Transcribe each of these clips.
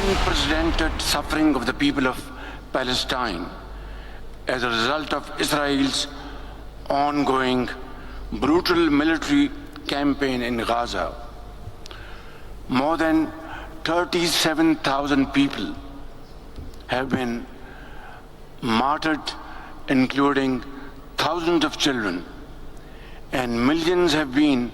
unprecedented suffering of the people of Palestine as a result of Israel's ongoing brutal military campaign in Gaza. More than 37,000 people have been martyred, including thousands of children, and millions have been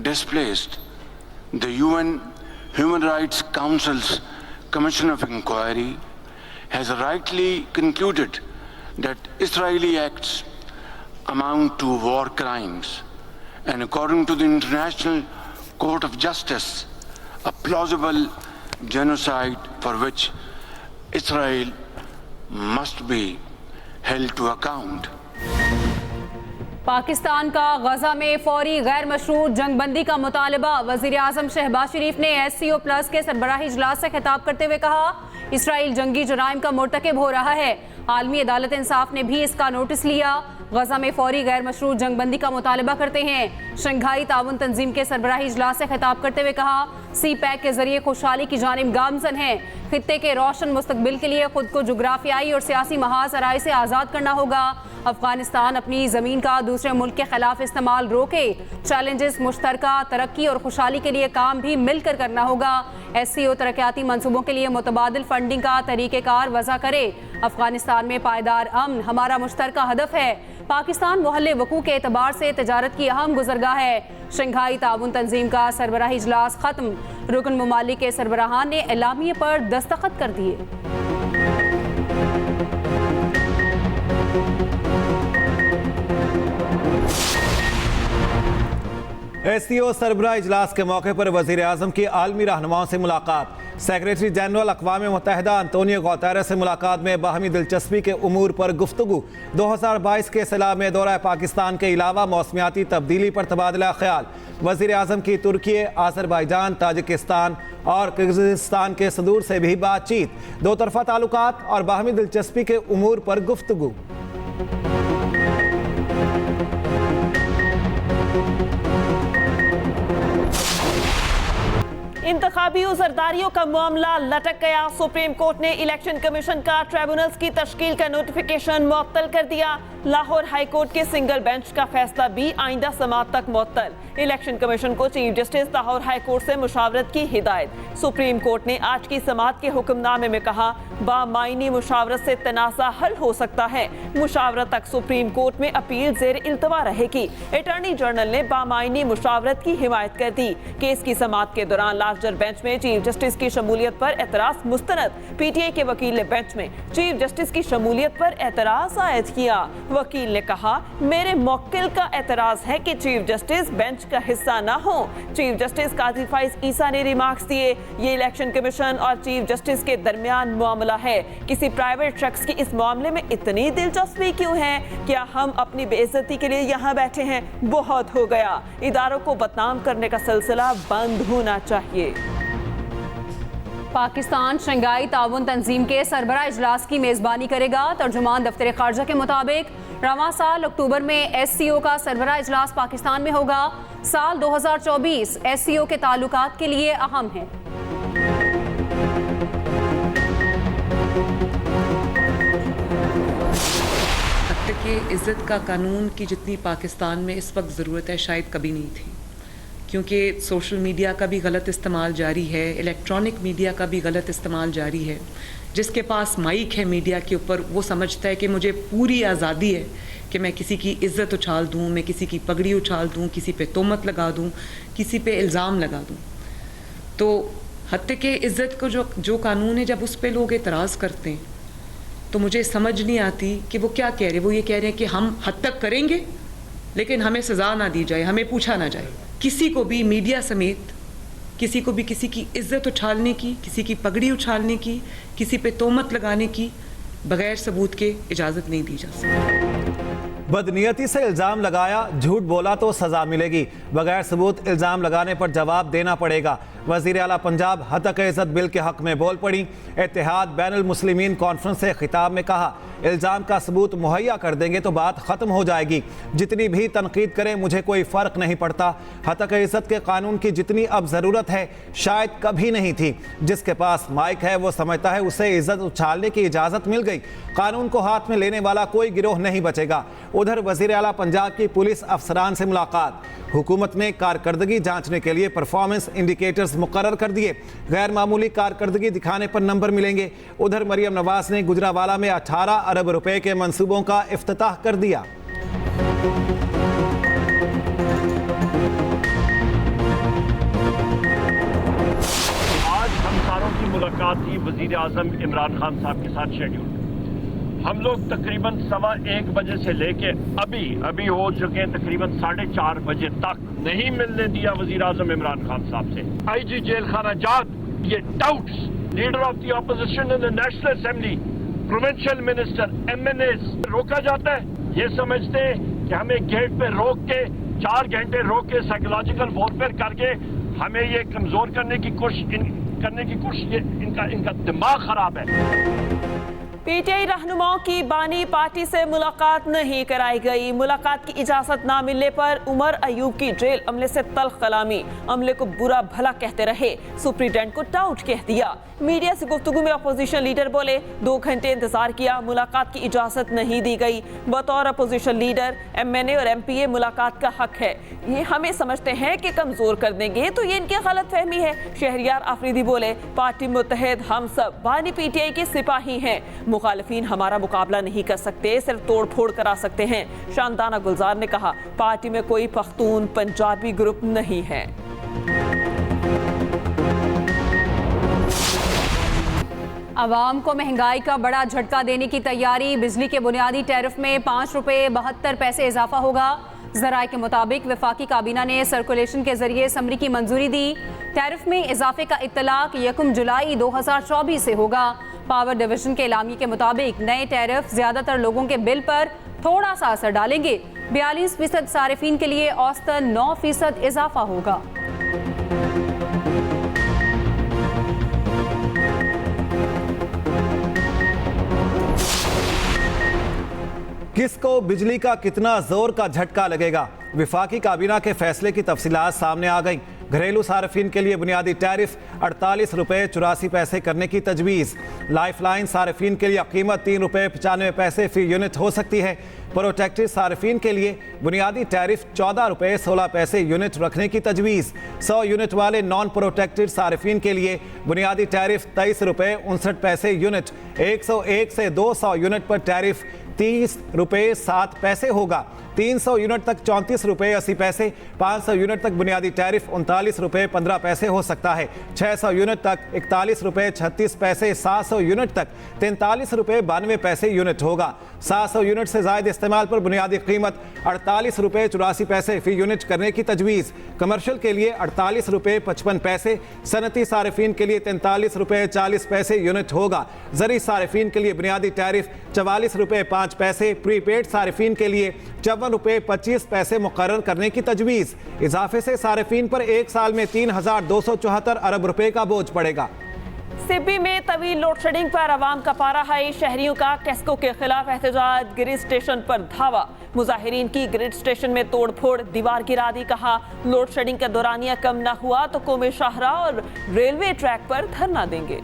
displaced. The UN Human Rights Council's Commission of Inquiry has rightly concluded that Israeli acts amount to war crimes, and according to the International Court of Justice, a plausible genocide for which Israel must be held to account. Pakistan का गजा में फौरी गैर मशरूत जंगबंदी का मुतालबा। वज़ीर आज़म शहबाज शरीफ ने SCO plus के सरबराही इजलास से खिताब करते हुए कहा, इसराइल जंगी जराइम का मुर्तकिब हो रहा है। आलमी अदालत इंसाफ ने भी इसका नोटिस लिया। गजा में फौरी गैर मशरूत जंगबंदी का मुतालबा करते हैं। शंघाई ताउन तंजीम के सरबराही इजलास से खिताब करते हुए कहा, CPEC के जरिए खुशहाली की जानिब गामजन है। खित्ते के रोशन मुस्तकबिल के लिए खुद को जुग्राफियाई और सियासी महाज आराई से आज़ाद करना होगा। अफगानिस्तान अपनी ज़मीन का दूसरे मुल्क के खिलाफ इस्तेमाल रोके। चैलेंजेस मुश्तरका तरक्की और खुशहाली के लिए काम भी मिलकर करना होगा। SCO तरक्याती मंसूबों के लिए मुतबादिल फंडिंग का तरीक़ेकार वज़ा करे। अफगानिस्तान में पायदार अमन हमारा मुश्तरका हदफ है। पाकिस्तान मोहल्ले वकू के एतबार से तजारत की अहम गुज़रगाह है। शंघाई ताउन तंजीम का सरबराही इजलास ख़त्म। रुकन ममालिक के सरबराहान ने एलामिये पर दस्तखत कर दिए। SCO सरबराह इजलास के मौके पर वज़ीर आज़म की आलमी रहनुमाओं से मुलाकात। सेक्रेटरी जनरल अक़वाम मुत्तहिदा अंतोनियो गुतेरेस से मुलाकात में बाहमी दिलचस्पी के उमूर पर गुफ्तगू। 2022 के सलाह में दौरा पाकिस्तान के अलावा मौसमियाती तब्दीली पर तबादला ख्याल। वज़ीर आज़म की तुर्की, आज़रबाईजान, ताजिकिस्तान और किर्गिज़स्तान के सदूर से भी बातचीत। दो तरफ़ा ताल्लुकात और बाहमी दिलचस्पी के उमूर पर गुफ्तगू। इंतखाबी जरदारियों का मामला लटक गया। सुप्रीम कोर्ट ने इलेक्शन कमीशन का ट्रिब्यूनल्स की तश्कील का नोटिफिकेशन मुअत्तल कर दिया। लाहौर हाई कोर्ट के सिंगल बेंच का फैसला भी आइंदा समाअत तक मुअत्तल। इलेक्शन कमीशन को chief justice Lahore high court से मुशावरत की हिदायत। सुप्रीम कोर्ट ने आज की समाअत के हुक्मनामे में कहा, बामायनी मुशावरत से तनाज़ा हल हो सकता है। मुशावरत तक सुप्रीम कोर्ट में अपील जेर इल्तवा रहेगी। अटॉर्नी जनरल ने बामायनी मुशावरत की हिमायत कर दी। केस की समाअत के दौरान लार्जर बेंच में चीफ जस्टिस की शमूलियत पर एतराज मुस्तनद। PTI के वकील ने बेंच में चीफ जस्टिस की शमूलियत पर एतराज आयद किया। वकील ने कहा, मेरे मुवक्किल का एतराज है कि चीफ जस्टिस बेंच का हिस्सा ना हो। चीफ जस्टिस काजी फाइज ईसा ने रिमार्क्स दिए, ये इलेक्शन कमीशन और चीफ जस्टिस के दरमियान मामला है। किसी प्राइवेट शख्स की इस मामले में इतनी दिलचस्पी क्यों है? क्या हम अपनी बेइज्जती के लिए यहाँ बैठे हैं? बहुत हो गया। इदारों को बदनाम करने का सिलसिला बंद होना चाहिए। पाकिस्तान शंघाई ताउन तंजीम के सरबराह इजलास की मेज़बानी करेगा। तर्जुमान दफ्तर खारजा के मुताबिक रवां साल अक्टूबर में SCO का सरबराह इजलास पाकिस्तान में होगा। साल 2024 SCO के ताल्लुकात के लिए अहम है। हत्या के इज़्ज़त का कानून की जितनी पाकिस्तान में इस वक्त ज़रूरत है शायद कभी नहीं थी, क्योंकि सोशल मीडिया का भी गलत इस्तेमाल जारी है, इलेक्ट्रॉनिक मीडिया का भी गलत इस्तेमाल जारी है। जिसके पास माइक है मीडिया के ऊपर वो समझता है कि मुझे पूरी आज़ादी है कि मैं किसी की इज़्ज़त उछाल दूँ, मैं किसी की पगड़ी उछाल दूँ, किसी पे तोहमत लगा दूँ, किसी पे इल्ज़ाम लगा दूँ। तो हत्या के इज़्ज़त को जो कानून है, जब उस पर लोग एतराज़ करते हैं तो मुझे समझ नहीं आती कि वो क्या कह रहे हैं। वो ये कह रहे हैं कि हम हद तक करेंगे लेकिन हमें सज़ा ना दी जाए, हमें पूछा ना जाए। किसी को भी मीडिया समेत किसी को भी किसी की इज्जत उछालने की, किसी की पगड़ी उछालने की, किसी पे तोहमत लगाने की बगैर सबूत के इजाज़त नहीं दी जा सकती। बदनीयती से इल्ज़ाम लगाया, झूठ बोला तो सज़ा मिलेगी, बगैर सबूत इल्ज़ाम लगाने पर जवाब देना पड़ेगा। वज़ीर आला पंजाब हतक इज़्ज़त बिल के हक़ में बोल पड़ी। इत्तेहाद बैनुल मुस्लिमीन कॉन्फ्रेंस से खिताब में कहा, इल्ज़ाम का सबूत मुहैया कर देंगे तो बात ख़त्म हो जाएगी। जितनी भी तनकीद करें मुझे कोई फ़र्क नहीं पड़ता। हतक इज़्ज़त के कानून की जितनी अब ज़रूरत है शायद कभी नहीं थी। जिसके पास माइक है वो समझता है उसे इज़्ज़त उछालने की इजाज़त मिल गई। कानून को हाथ में लेने वाला कोई गिरोह नहीं बचेगा। उधर वज़ीर आला पंजाब की पुलिस अफसरान से मुलाकात। हुकूमत ने कारकर्दगी जांचने के लिए परफॉर्मेंस इंडिकेटर्स मुकर्रर कर दिए। गैर मामूली कारकर्दगी दिखाने पर नंबर मिलेंगे। उधर मरियम नवाज ने गुजरावाला में 18 अरब रुपए के मंसूबों का इफ्तिताह कर दिया। आज हमसारों की मुलाकात थी वजीर आजम इमरान खान साहब के साथ शेड्यूल। हम लोग तकरीबन 1:15 बजे से लेके अभी हो चुके हैं तकरीबन 4:30 बजे तक नहीं मिलने दिया वजीर आजम इमरान खान साहब से। IG जेल खाना जात, ये doubts leader of the opposition in the national assembly, provincial minister, MNAs रोका जाता है। ये समझते हैं कि हमें गेट पे रोक के 4 घंटे रोक के साइकोलॉजिकल वॉरफेयर करके हमें ये कमजोर करने की कोशिश इनका दिमाग खराब है। PTI रहनुमाओं की बानी पार्टी से मुलाकात नहीं कराई गई। मुलाकात की इजाजत ना मिलने पर उमर अयूब की जेल अमले से तल्ख कलामी, अमले को बुरा भला कहते रहे, सुप्रीटेंडेंट को टाउट कह दिया। मीडिया से गुफ्तगू में अपोजिशन लीडर बोले 2 घंटे इंतजार किया, मुलाकात की इजाजत नहीं दी गई। बतौर अपोजिशन लीडर MNA और MPA मुलाकात का हक है, ये हमें समझते हैं कि कमजोर कर देंगे तो ये इनकी गलत फहमी है। शहरियार आफरीदी बोले पार्टी मुत्तहिद, हम सब बानी PTI के सिपाही हैं, मुखालिफिन हमारा मुकाबला नहीं कर सकते, सिर्फ तोड़ फोड़ करा सकते हैं। शांताना गुलजार ने कहा पार्टी में कोई पख्तून पंजाबी ग्रुप नहीं है। आवाम को महंगाई का बड़ा झटका देने की तैयारी। बिजली के बुनियादी टैरिफ में 5 रुपये 72 पैसे इजाफा होगा। ज़राए के मुताबिक वफाकी काबीना ने सर्कुलेशन के जरिए असम्बली की मंजूरी दी। टैरिफ में इजाफे का इत्तलाक 1 जुलाई 2024 से होगा। पावर डिवीजन के एलामिये के मुताबिक नए टैरिफ ज्यादातर लोगों के बिल पर थोड़ा सा असर डालेंगे। 42% सारिफीन के लिए औसतन 9% इजाफा होगा। किसको बिजली का कितना जोर का झटका लगेगा? वफाकी काबीना के फैसले की तफसीलात सामने आ गई। घरेलू सार्फिन के लिए बुनियादी टैरिफ 48 रुपये 84 पैसे करने की तजवीज़। लाइफलाइन सार्फिन के लिए कीमत 3 रुपये 95 पैसे फी यूनिट हो सकती है। प्रोटेक्टेड सार्फिन के लिए बुनियादी टैरिफ 14 रुपये 16 पैसे यूनिट रखने की तजवीज़। 100 यूनिट वाले नॉन प्रोटेक्टेड सार्फिन के लिए बुनियादी टैरिफ 23 रुपये 59 पैसे यूनिट। 101 से 200 यूनिट पर टैरिफ 30 रुपये 7 पैसे होगा। 300 यूनिट तक 34 रुपये 80 पैसे, 500 यूनिट तक बुनियादी टैरिफ 39 रुपये 15 पैसे हो सकता है। 600 यूनिट तक 41 रुपये 36 पैसे, 700 यूनिट तक 43 रुपये 92 पैसे यूनिट होगा। 700 यूनिट से ज़ायद इस्तेमाल पर बुनियादी कीमत 48 रुपये 84 पैसे फी यूनिट करने की तजवीज़। कमर्शियल के लिए 48 रुपये 55 पैसे, सनती सारिफिन के लिए 43 रुपये 40 पैसे यूनिट होगा। ज़री सारिफिन के लिए बुनियादी टैरिफ 44 रुपये 5 पैसे, प्रीपेड सारिफिन के लिए 54 रुपये 25 पैसे मुकर्रर करने की तजवीज़। इजाफे से सारिफिन पर एक साल में 3,274 अरब रुपए का बोझ पड़ेगा। सिब्बी में तवील लोड शेडिंग पर आवाम का पारा है। शहरियों का कैस्को के खिलाफ एहतजाज, ग्रिड स्टेशन पर धावा। मुजाहिरीन की ग्रिड स्टेशन में तोड़ फोड़, दीवार गिरा दी। कहा लोड शेडिंग का दौरानिया कम न हुआ तो कौमी शाहराह और रेलवे ट्रैक पर धरना देंगे।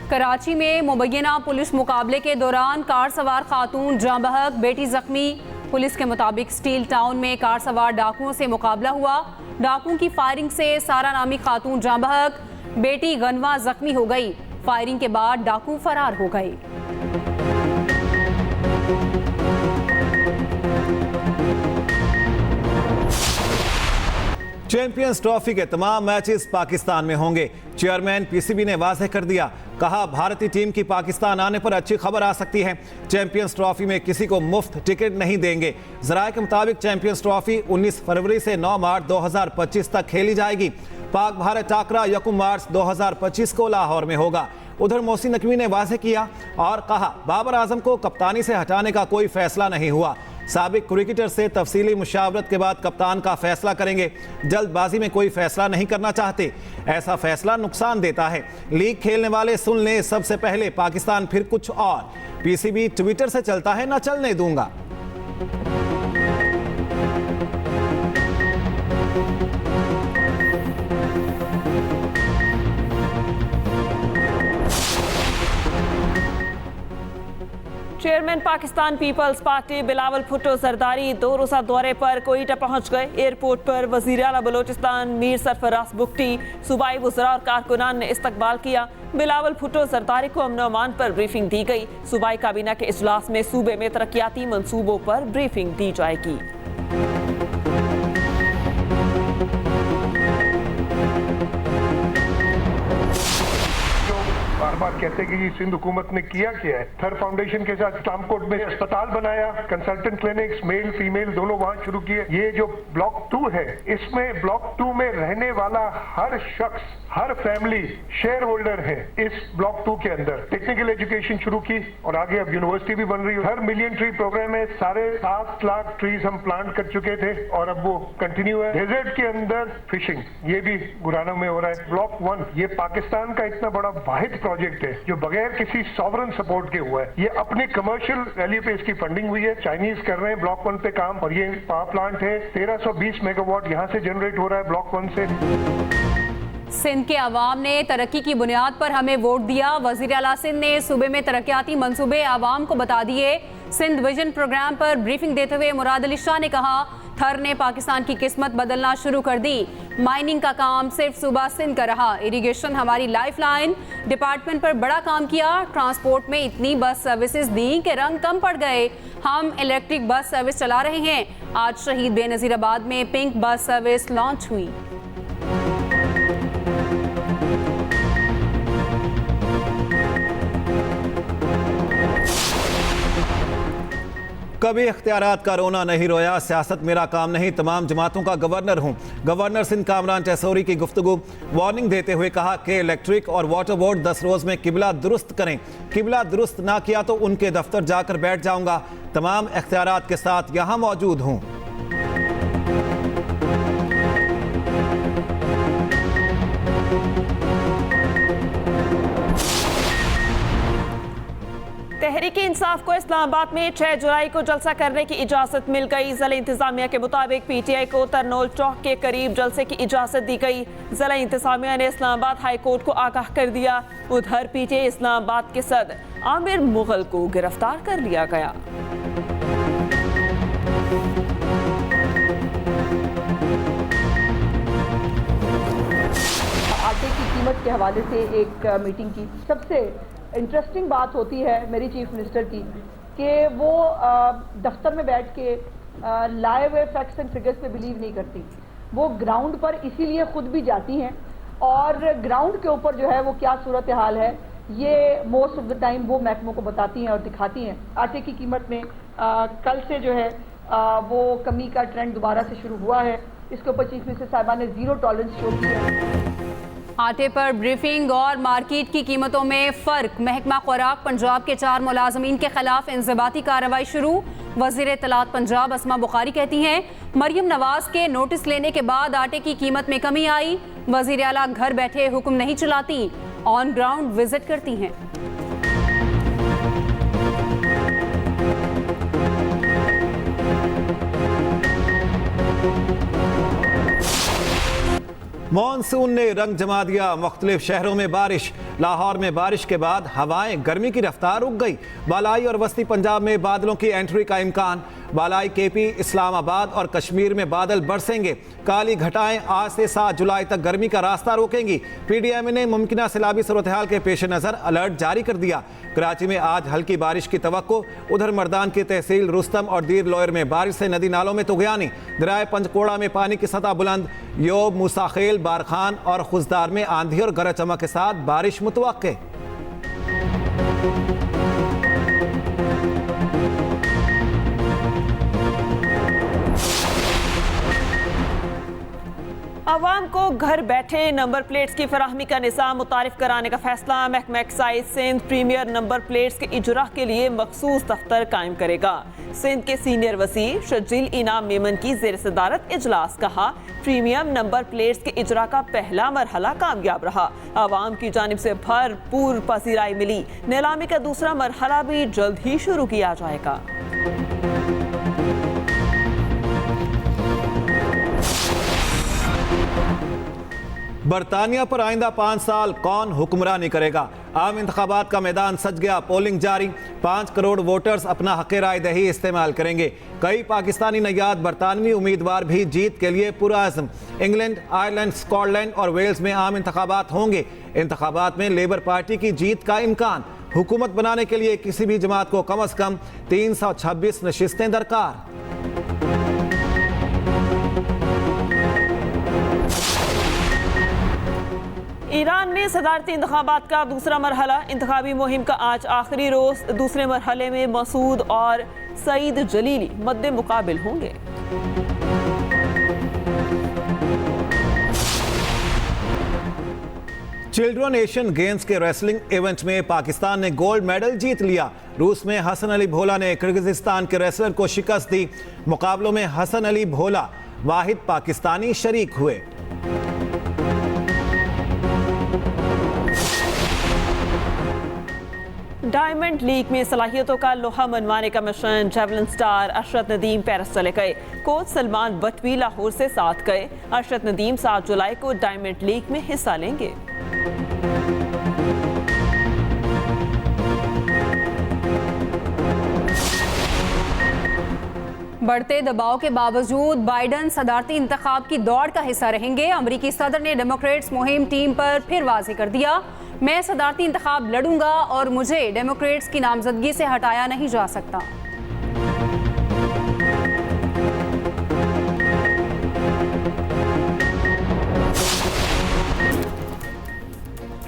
कराची में मुबैना पुलिस मुकाबले के दौरान कार सवार खातून जाँ बहक, बेटी जख्मी। पुलिस के मुताबिक स्टील टाउन में कार सवार डाकुओं से मुकाबला हुआ। डाकुओं की फायरिंग से सारा नामी खातून जाँ बहक, बेटी गनवा जख्मी हो गई। फायरिंग के बाद डाकू फरार हो गए। चैंपियंस ट्रॉफी के तमाम मैचेस पाकिस्तान में होंगे। चेयरमैन पीसीबी ने वाज़ेह कर दिया, कहा भारतीय टीम की पाकिस्तान आने पर अच्छी खबर आ सकती है। चैंपियंस ट्रॉफी में किसी को मुफ्त टिकट नहीं देंगे। ज़राए के मुताबिक चैंपियंस ट्रॉफी 19 फरवरी से 9 मार्च 2025 तक खेली जाएगी। पाक भारत टाकरा 1 मार्च 2025 को लाहौर में होगा। उधर मोहसिन नकवी ने वाज़ेह किया और कहा, बाबर आजम को कप्तानी से हटाने का कोई फैसला नहीं हुआ। साबिक क्रिकेटर से तफसीली मुशावरत के बाद कप्तान का फैसला करेंगे। जल्दबाजी में कोई फैसला नहीं करना चाहते, ऐसा फैसला नुकसान देता है। लीग खेलने वाले सुन लें, सबसे पहले पाकिस्तान फिर कुछ और। पीसीबी ट्विटर से चलता है, ना चलने दूंगा। Chairman Pakistan Peoples Party Bilawal Bhutto Zardari 2 रोज़ा दौरे पर कोयटा पहुंच गए। एयरपोर्ट पर वज़ीर आला बलोचिस्तान मीर सरफराज बुगटी, सूबाई वज़रा और कारकुनान ने इस्तकबाल किया। बिलावल भुट्टो जरदारी को अमन अमान पर ब्रीफिंग दी गई। सूबाई काबीना के इजलास में सूबे में तरक्याती मंसूबों पर ब्रीफिंग दी जाएगी। बार कहते हैं कि सिंध हुकूमत ने किया क्या है। थर फाउंडेशन के साथ इस्लामकोट में अस्पताल बनाया, कंसल्टेंट क्लिनिक्स मेल फीमेल दोनों वहां शुरू किए। ये जो ब्लॉक 2 है, इसमें ब्लॉक 2 में रहने वाला हर शख्स, हर फैमिली शेयर होल्डर है इस ब्लॉक 2 के अंदर। टेक्निकल एजुकेशन शुरू की और आगे अब यूनिवर्सिटी भी बन रही है। हर मिलियन ट्री प्रोग्राम है, 7.5 लाख ट्रीज हम प्लांट कर चुके थे और अब वो कंटिन्यू है। डेजर्ट के अंदर फिशिंग, ये भी गुराना में हो रहा है। ब्लॉक 1 ये पाकिस्तान का इतना बड़ा वाहिद प्रोजेक्ट है जो बगैर किसी सॉवरन सपोर्ट के हुआ है। ये अपने कमर्शियल वैल्यू पे इसकी फंडिंग हुई है। चाइनीज कर रहे हैं ब्लॉक 1 पे काम और ये पावर प्लांट है। 1320 मेगावाट यहाँ से जनरेट हो रहा है ब्लॉक 1 से। सिंध के अवाम ने तरक्की की बुनियाद पर हमें वोट दिया। वज़ीर आला सिंध ने सूबे में तरक्याती मंसूबे आवाम को बता दिए। सिंध विजन प्रोग्राम पर ब्रीफिंग देते हुए मुराद अली शाह ने कहा, थर ने पाकिस्तान की किस्मत बदलना शुरू कर दी। माइनिंग का काम सिर्फ सूबा सिंध का रहा। इरिगेशन हमारी लाइफ लाइन। डिपार्टमेंट पर बड़ा काम किया। ट्रांसपोर्ट में इतनी बस सर्विसेज दी कि रंग कम पड़ गए। हम इलेक्ट्रिक बस सर्विस चला रहे हैं। आज शहीद बेनज़ीराबाद में पिंक बस सर्विस लॉन्च हुई। कभी इख्तियारात का रोना नहीं रोया, सियासत मेरा काम नहीं, तमाम जमातों का गवर्नर हूं। गवर्नर सिंध कामरान टैसोरी की गुफ्तगू। वार्निंग देते हुए कहा कि इलेक्ट्रिक और वाटर बोर्ड 10 रोज में किबला दुरुस्त करें। किबला दुरुस्त ना किया तो उनके दफ्तर जाकर बैठ जाऊंगा। तमाम इख्तियारात के साथ यहां मौजूद हूं। तहरीक इंसाफ को इस्लामाबाद में 6 जुलाई को जलसा करने की इजाजत मिल गई। जिला इंतजामिया के मुताबिक पीटीआई को तरनोल चौक के करीब जलसे की इजाजत दी गई। जिला इंतजामिया ने इस्लामाबाद हाई कोर्ट को आगाह कर दिया। उधर पीटीआई इस्लामाबाद के सदर आमिर मुगल को गिरफ्तार कर लिया गया। आटे की कीमत के हवाले से एक मीटिंग की। सबसे इंटरेस्टिंग बात होती है मेरी चीफ मिनिस्टर की कि वो दफ्तर में बैठ के लाइव फैक्ट्स एंड फिगर्स पे बिलीव नहीं करती। वो ग्राउंड पर इसीलिए खुद भी जाती हैं और ग्राउंड के ऊपर जो है वो क्या सूरत हाल है ये मोस्ट ऑफ द टाइम वो महकमों को बताती हैं और दिखाती हैं। आटे की कीमत में कल से जो है वो कमी का ट्रेंड दोबारा से शुरू हुआ है। इसके ऊपर चीफ मिनिस्टर साहिबा ने 0 टॉलरेंस शो की है। आटे पर ब्रीफिंग और मार्केट की कीमतों में फर्क। महकमा खुराक पंजाब के 4 मुलाजमीन के खिलाफ इंज़बाती कार्रवाई शुरू। वज़ीर इत्तलात पंजाब अस्मा बुखारी कहती हैं, मरियम नवाज के नोटिस लेने के बाद आटे की कीमत में कमी आई। वज़ीर आला घर बैठे हुक्म नहीं चलाती, ऑन ग्राउंड विजिट करती हैं। मॉनसून ने रंग जमा दिया। मुख्तलिफ शहरों में बारिश। लाहौर में बारिश के बाद हवाएं, गर्मी की रफ्तार रुक गई। बालाई और वस्ती पंजाब में बादलों की एंट्री का इम्कान। बालाई केपी, इस्लामाबाद और कश्मीर में बादल बरसेंगे। काली घटाएं आज से 7 जुलाई तक गर्मी का रास्ता रोकेंगी। पीडीएम ने मुमकिन सैलाबी सूरत-ए-हाल के पेश नज़र अलर्ट जारी कर दिया। कराची में आज हल्की बारिश की तवक्को। उधर मर्दान की तहसील रुस्तम और दीर लोयर में बारिश से नदी नालों में तुगयानी। दरियाए पंचकोड़ा में पानी की सतह बुलंद। योब, मूसाखेल, बारखान और खुजदार में आंधी और गरज चमक के साथ बारिश मुतवक्के। आवाम को घर बैठे नंबर प्लेट्स की फराहमी का निज़ाम मुतारिफ कराने का फैसला। महकमा excise Sindh premier number plates के इजरा के लिए मखसूस दफ्तर कायम करेगा। सिंध के सीनियर वज़ीर शजील इनाम मेमन की ज़ेर सदारत इजलास। कहा, प्रीमियम नंबर प्लेट्स के इजरा का पहला मरहला कामयाब रहा। आवाम की जानिब से भरपूर पसीराई मिली। नीलामी का दूसरा मरहला भी जल्द ही शुरू किया जाएगा। बरतानिया पर आइंदा 5 साल कौन हुक्मरानी करेगा? आम इंतखाबात का मैदान सज गया। पोलिंग जारी। 5 करोड़ वोटर्स अपना हक़ राय दही इस्तेमाल करेंगे। कई पाकिस्तानी नयाद बरतानवी उम्मीदवार भी जीत के लिए पुरअज़्म। इंग्लैंड, आयरलैंड, स्कॉटलैंड और वेल्स में आम इंतखाबात होंगे। इंतखाबात में लेबर पार्टी की जीत का इम्कान। हुकूमत बनाने के लिए किसी भी जमात को कम अज़ कम 326 नशिस्तें दरकार। ईरान ने सदारती इंतखाबात का दूसरा मरहला। इंतखाबी मुहिम का आज आखिरी रोज। दूसरे मरहले में मसूद और सईद जलीली मद्दे मुकाबिल होंगे। चिल्ड्रन एशियन गेम्स के रेसलिंग इवेंट में पाकिस्तान ने गोल्ड मेडल जीत लिया। रूस में हसन अली भोला ने किर्गिस्तान के रेसलर को शिकस्त दी। मुकाबलों में हसन अली भोला वाहिद पाकिस्तानी शरीक हुए। डायमंड लीग में सलाहियतों का लोहा मनवाने का मिशन। जेवलिन स्टार अशरत नदीम पेरिस चले गए। कोच सलमान बट भी लाहौर से साथ गए। अशरत नदीम 7 जुलाई को डायमंड लीग में हिस्सा लेंगे। बढ़ते दबाव के बावजूद बाइडन सदारती इंतखाब की दौड़ का हिस्सा रहेंगे। अमरीकी सदर ने डेमोक्रेट्स मुहिम टीम पर फिर वाज़ेह कर दिया, मैं सदारती इंतखाब लड़ूंगा और मुझे डेमोक्रेट्स की नामजदगी से हटाया नहीं जा सकता।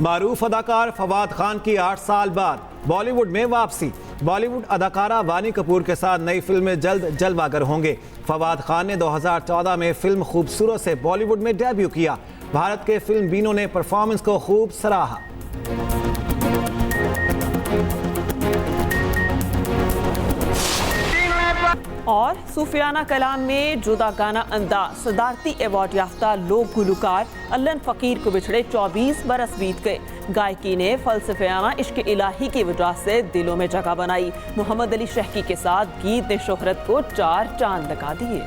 मारूफ अदाकार फवाद खान की 8 साल बाद बॉलीवुड में वापसी। बॉलीवुड अदाकारा वानी कपूर के साथ नई फिल्म में जल्द जलवागर होंगे। फवाद खान ने 2014 में फिल्म खूबसूरत से बॉलीवुड में डेब्यू किया। भारत के फिल्म बीनों ने परफॉर्मेंस को खूब सराहा। और सूफियाना कलाम में जुदा गाना अंदाज। सदारती अवार्ड याफ्ता लोक गुलकार अल्लन फकीर को बिछड़े 24 बरस बीत गए। गायकी ने फलसफियाना इश्क इलाही की वजह से दिलों में जगह बनाई। मोहम्मद अली शहकी के साथ गीत ने शोहरत को 4 चांद लगा दिए।